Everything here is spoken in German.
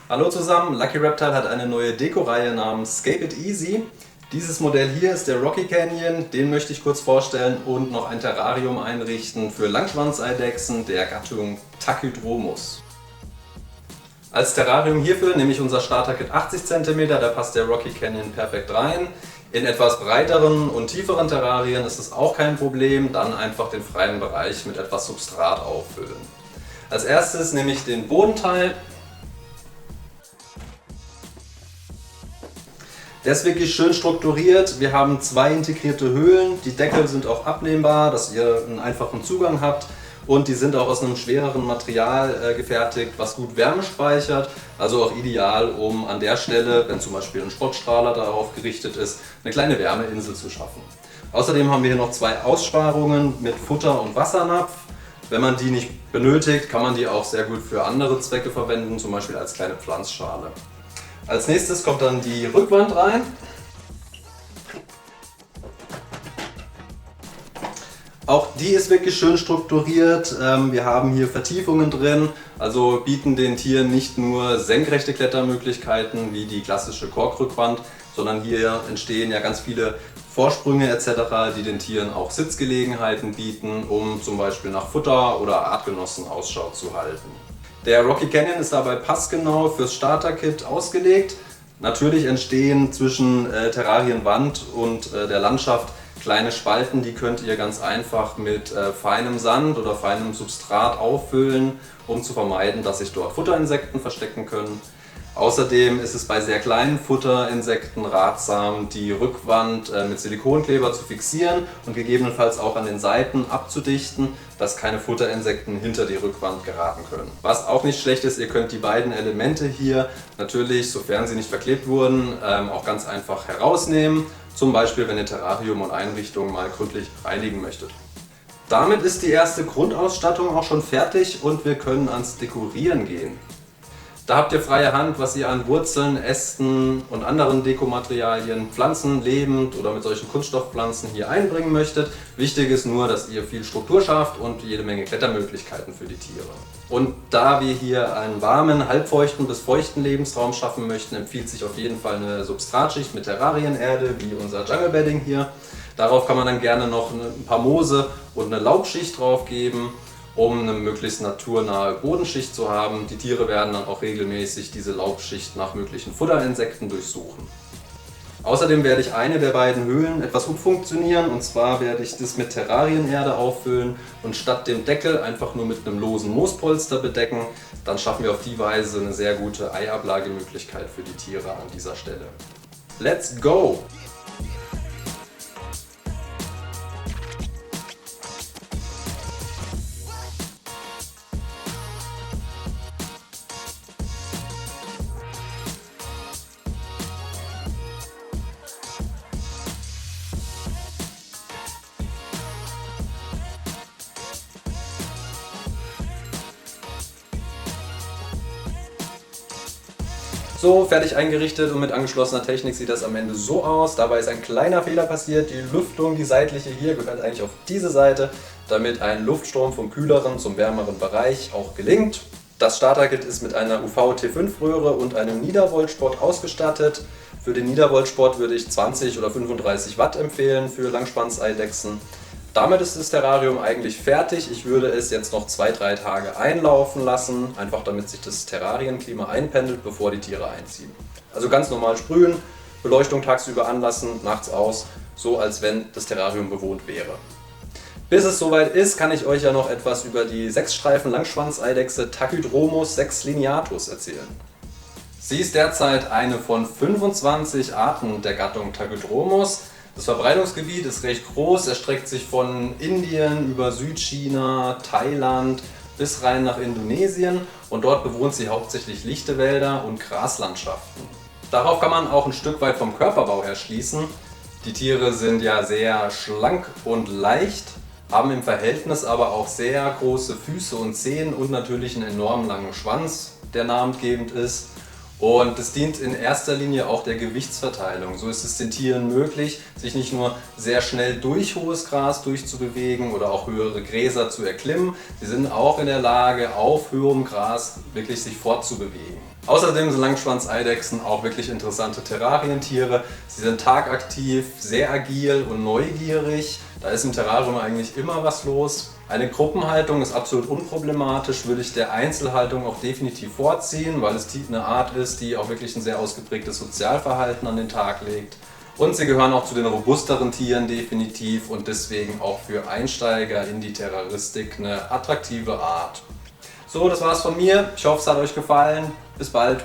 Hallo zusammen, Lucky Reptile hat eine neue Deko-Reihe namens Scape It Easy. Dieses Modell hier ist der Rocky Canyon, den möchte ich kurz vorstellen und noch ein Terrarium einrichten für Langschwanzeidechsen der Gattung Tachydromus. Als Terrarium hierfür nehme ich unser Starter-Kit 80 cm, da passt der Rocky Canyon perfekt rein. In etwas breiteren und tieferen Terrarien ist es auch kein Problem, dann einfach den freien Bereich mit etwas Substrat auffüllen. Als erstes nehme ich den Bodenteil. Der ist wirklich schön strukturiert. Wir haben zwei integrierte Höhlen. Die Deckel sind auch abnehmbar, dass ihr einen einfachen Zugang habt. Und die sind auch aus einem schwereren Material gefertigt, was gut Wärme speichert. Also auch ideal, um an der Stelle, wenn zum Beispiel ein Spottstrahler darauf gerichtet ist, eine kleine Wärmeinsel zu schaffen. Außerdem haben wir hier noch zwei Aussparungen mit Futter- und Wassernapf. Wenn man die nicht benötigt, kann man die auch sehr gut für andere Zwecke verwenden, zum Beispiel als kleine Pflanzschale. Als nächstes kommt dann die Rückwand rein. Auch die ist wirklich schön strukturiert. Wir haben hier Vertiefungen drin, also bieten den Tieren nicht nur senkrechte Klettermöglichkeiten wie die klassische Korkrückwand, sondern hier entstehen ja ganz viele Vorsprünge etc., die den Tieren auch Sitzgelegenheiten bieten, um zum Beispiel nach Futter oder Artgenossen Ausschau zu halten. Der Rocky Canyon ist dabei passgenau fürs Starter-Kit ausgelegt. Natürlich entstehen zwischen Terrarienwand und der Landschaft kleine Spalten, die könnt ihr ganz einfach mit feinem Sand oder feinem Substrat auffüllen, um zu vermeiden, dass sich dort Futterinsekten verstecken können. Außerdem ist es bei sehr kleinen Futterinsekten ratsam, die Rückwand mit Silikonkleber zu fixieren und gegebenenfalls auch an den Seiten abzudichten, dass keine Futterinsekten hinter die Rückwand geraten können. Was auch nicht schlecht ist, ihr könnt die beiden Elemente hier natürlich, sofern sie nicht verklebt wurden, auch ganz einfach herausnehmen. Zum Beispiel, wenn ihr Terrarium und Einrichtung mal gründlich reinigen möchtet. Damit ist die erste Grundausstattung auch schon fertig und wir können ans Dekorieren gehen. Da habt ihr freie Hand, was ihr an Wurzeln, Ästen und anderen Dekomaterialien, Pflanzen, lebend oder mit solchen Kunststoffpflanzen hier einbringen möchtet. Wichtig ist nur, dass ihr viel Struktur schafft und jede Menge Klettermöglichkeiten für die Tiere. Und da wir hier einen warmen, halbfeuchten bis feuchten Lebensraum schaffen möchten, empfiehlt sich auf jeden Fall eine Substratschicht mit Terrarienerde, wie unser Jungle Bedding hier. Darauf kann man dann gerne noch ein paar Moose und eine Laubschicht drauf geben, um eine möglichst naturnahe Bodenschicht zu haben. Die Tiere werden dann auch regelmäßig diese Laubschicht nach möglichen Futterinsekten durchsuchen. Außerdem werde ich eine der beiden Höhlen etwas umfunktionieren, und zwar werde ich das mit Terrarienerde auffüllen und statt dem Deckel einfach nur mit einem losen Moospolster bedecken. Dann schaffen wir auf die Weise eine sehr gute Eiablagemöglichkeit für die Tiere an dieser Stelle. Let's go! So, fertig eingerichtet und mit angeschlossener Technik sieht das am Ende so aus. Dabei ist ein kleiner Fehler passiert. Die Lüftung, die seitliche hier, gehört eigentlich auf diese Seite, damit ein Luftstrom vom kühleren zum wärmeren Bereich auch gelingt. Das Starter-Kit ist mit einer UV-T5-Röhre und einem Niedervoltspot ausgestattet. Für den Niedervoltspot würde ich 20 oder 35 Watt empfehlen für Langschwanzeidechsen. Damit ist das Terrarium eigentlich fertig. Ich würde es jetzt noch 2-3 Tage einlaufen lassen, einfach damit sich das Terrarienklima einpendelt, bevor die Tiere einziehen. Also ganz normal sprühen, Beleuchtung tagsüber anlassen, nachts aus, so als wenn das Terrarium bewohnt wäre. Bis es soweit ist, kann ich euch ja noch etwas über die 6-Streifen-Langschwanzeidechse Tachydromus sexlineatus erzählen. Sie ist derzeit eine von 25 Arten der Gattung Tachydromus. Das Verbreitungsgebiet ist recht groß, erstreckt sich von Indien über Südchina, Thailand bis rein nach Indonesien und dort bewohnt sie hauptsächlich lichte Wälder und Graslandschaften. Darauf kann man auch ein Stück weit vom Körperbau her schließen. Die Tiere sind ja sehr schlank und leicht, haben im Verhältnis aber auch sehr große Füße und Zehen und natürlich einen enorm langen Schwanz, der namengebend ist. Und es dient in erster Linie auch der Gewichtsverteilung. So ist es den Tieren möglich, sich nicht nur sehr schnell durch hohes Gras durchzubewegen oder auch höhere Gräser zu erklimmen. Sie sind auch in der Lage, auf höherem Gras wirklich sich fortzubewegen. Außerdem sind Langschwanzeidechsen auch wirklich interessante Terrarientiere. Sie sind tagaktiv, sehr agil und neugierig. Da ist im Terrarium eigentlich immer was los. Eine Gruppenhaltung ist absolut unproblematisch, würde ich der Einzelhaltung auch definitiv vorziehen, weil es eine Art ist, die auch wirklich ein sehr ausgeprägtes Sozialverhalten an den Tag legt. Und sie gehören auch zu den robusteren Tieren definitiv und deswegen auch für Einsteiger in die Terroristik eine attraktive Art. So, das war's von mir. Ich hoffe, es hat euch gefallen. Bis bald.